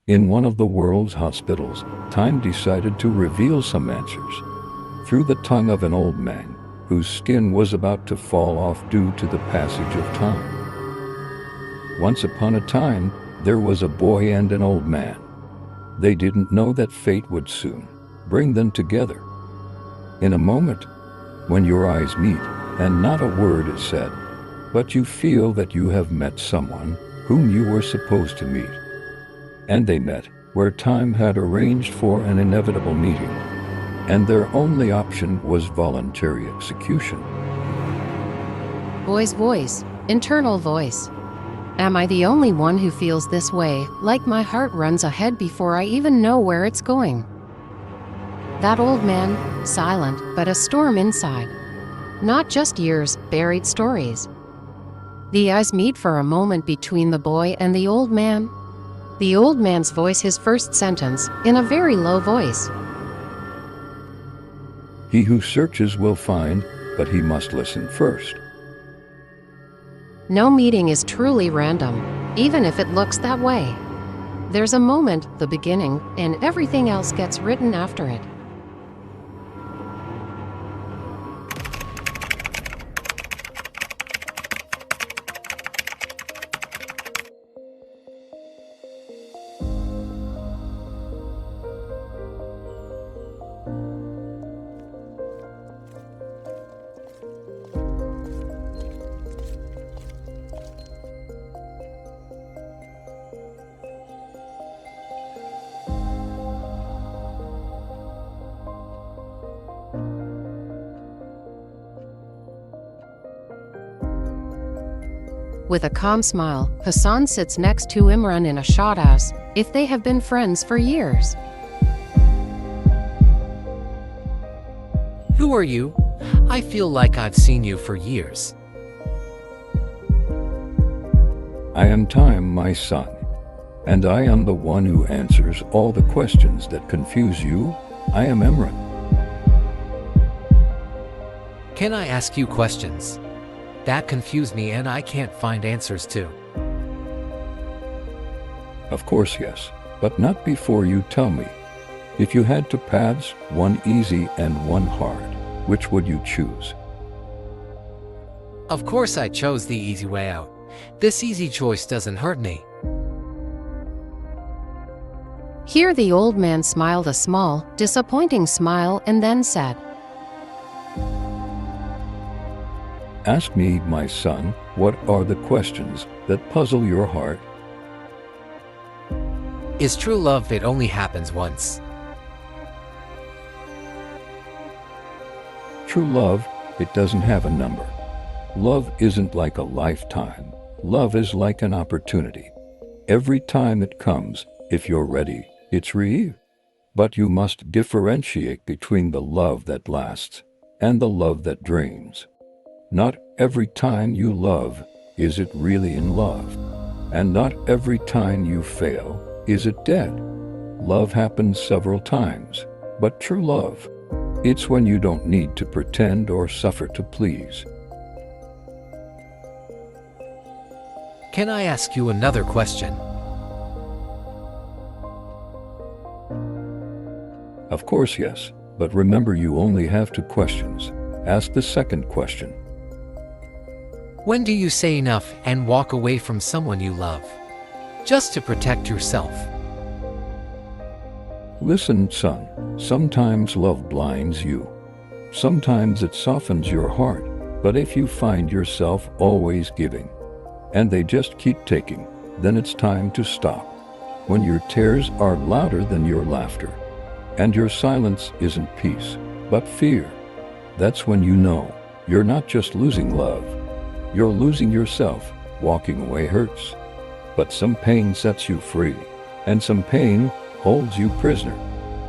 In one of the world's hospitals, time decided to reveal some answers through the tongue of an old man whose skin was about to fall off due to the passage of time. Once upon a time, there was a boy and an old man. They didn't know that fate would soon bring them together. In a moment, when your eyes meet and not a word is said, but you feel that you have met someone whom you were supposed to meet. And they met where time had arranged for an inevitable meeting, and their only option was voluntary execution. Boy's voice, internal voice. Am I the only one who feels this way, like my heart runs ahead before I even know where it's going? That old man, silent, but a storm inside. Not just years, buried stories. The eyes meet for a moment between the boy and the old man. The old man's voice, his first sentence, in a very low voice. He who searches will find, but he must listen first. No meeting is truly random, even if it looks that way. There's a moment, the beginning, and everything else gets written after it. With a calm smile, Hassan sits next to Imran in a shot as if they have been friends for years. Who are you? I feel like I've seen you for years. I am time, my son, and I am the one who answers all the questions that confuse you. I am Imran. Can I ask you questions that confuse me and I can't find answers to? Of course, yes, but not before you tell me. If you had two paths, one easy and one hard, which would you choose? Of course I chose the easy way out. This easy choice doesn't hurt me. Here the old man smiled a small, disappointing smile and then said, Ask me, my son, what are the questions that puzzle your heart? Is true love it only happens once? True love, it doesn't have a number. Love isn't like a lifetime. Love is like an opportunity. Every time it comes, if you're ready, it's real. But you must differentiate between the love that lasts and the love that drains. Not every time you love is it really in love. And not every time you fail is it dead. Love happens several times, but true love, it's when you don't need to pretend or suffer to please. Can I ask you another question? Of course, yes, but remember you only have two questions. Ask the second question. When do you say enough and walk away from someone you love? Just to protect yourself. Listen, son, sometimes love blinds you. Sometimes it softens your heart, but if you find yourself always giving, and they just keep taking, then it's time to stop. When your tears are louder than your laughter, and your silence isn't peace, but fear, that's when you know you're not just losing love. You're losing yourself. Walking away hurts, but some pain sets you free, and some pain holds you prisoner.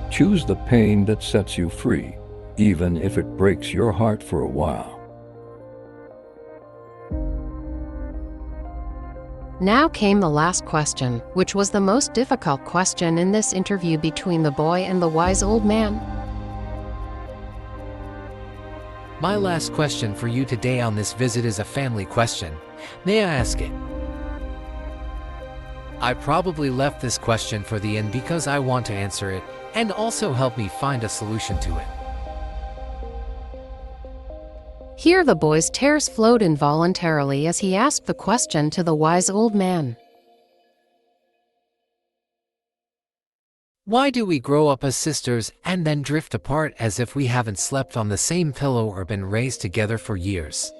Choose the pain that sets you free, even if it breaks your heart for a while. Now came the last question, which was the most difficult question in this interview between the boy and the wise old man. My last question for you today on this visit is a family question. May I ask it? I probably left this question for the end because I want to answer it and also help me find a solution to it. Here the boy's tears flowed involuntarily as he asked the question to the wise old man. Why do we grow up as sisters and then drift apart as if we haven't slept on the same pillow or been raised together for years?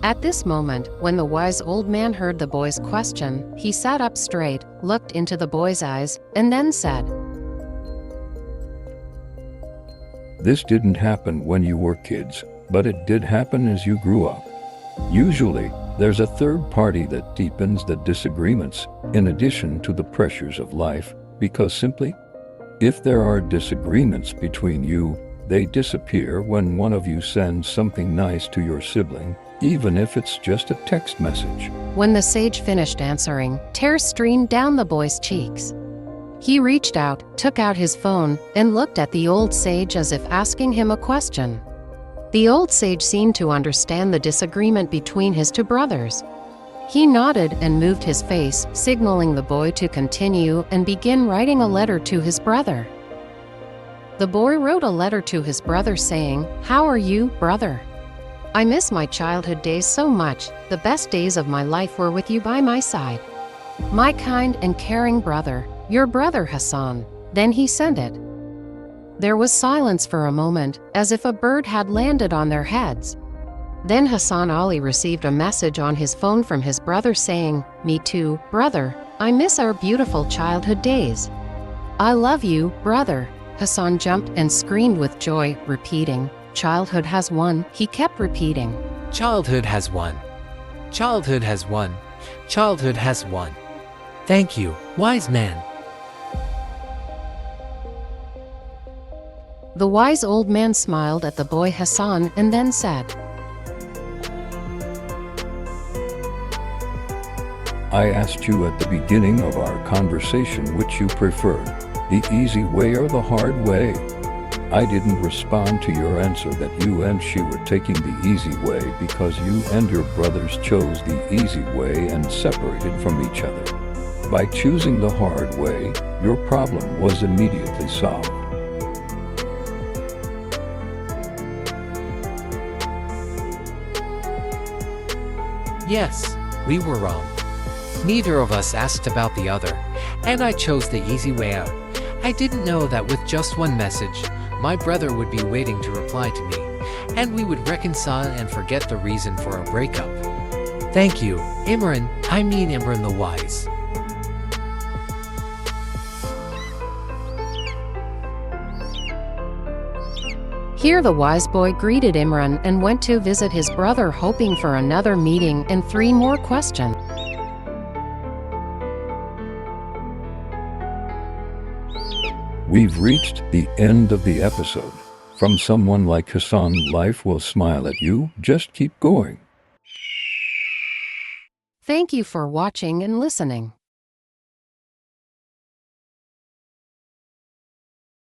At this moment, when the wise old man heard the boy's question, he sat up straight, looked into the boy's eyes, and then said, This didn't happen when you were kids, but it did happen as you grew up. Usually, there's a third party that deepens the disagreements, in addition to the pressures of life, because simply, if there are disagreements between you, they disappear when one of you sends something nice to your sibling, even if it's just a text message. When the sage finished answering, tears streamed down the boy's cheeks. He reached out, took out his phone, and looked at the old sage as if asking him a question. The old sage seemed to understand the disagreement between his two brothers. He nodded and moved his face, signaling the boy to continue and begin writing a letter to his brother. The boy wrote a letter to his brother saying, "How are you, brother? I miss my childhood days so much. The best days of my life were with you by my side. My kind and caring brother, your brother Hassan." Then he sent it. There was silence for a moment, as if a bird had landed on their heads. Then Hassan Ali received a message on his phone from his brother saying, "Me too, brother. I miss our beautiful childhood days. I love you, brother." Hassan jumped and screamed with joy, repeating, "Childhood has won." He kept repeating, Childhood has won. Childhood has won. Childhood has won. Thank you, wise man. The wise old man smiled at the boy Hassan and then said, I asked you at the beginning of our conversation which you preferred, the easy way or the hard way. I didn't respond to your answer that you and she were taking the easy way because you and your brothers chose the easy way and separated from each other. By choosing the hard way, your problem was immediately solved. Yes, we were wrong. Neither of us asked about the other, and I chose the easy way out. I didn't know that with just one message, my brother would be waiting to reply to me, and we would reconcile and forget the reason for our breakup. Thank you, Imran the wise. Here the wise boy greeted Imran and went to visit his brother, hoping for another meeting and 3 more questions. We've reached the end of the episode. From someone like Hassan, life will smile at you. Just keep going. Thank you for watching and listening.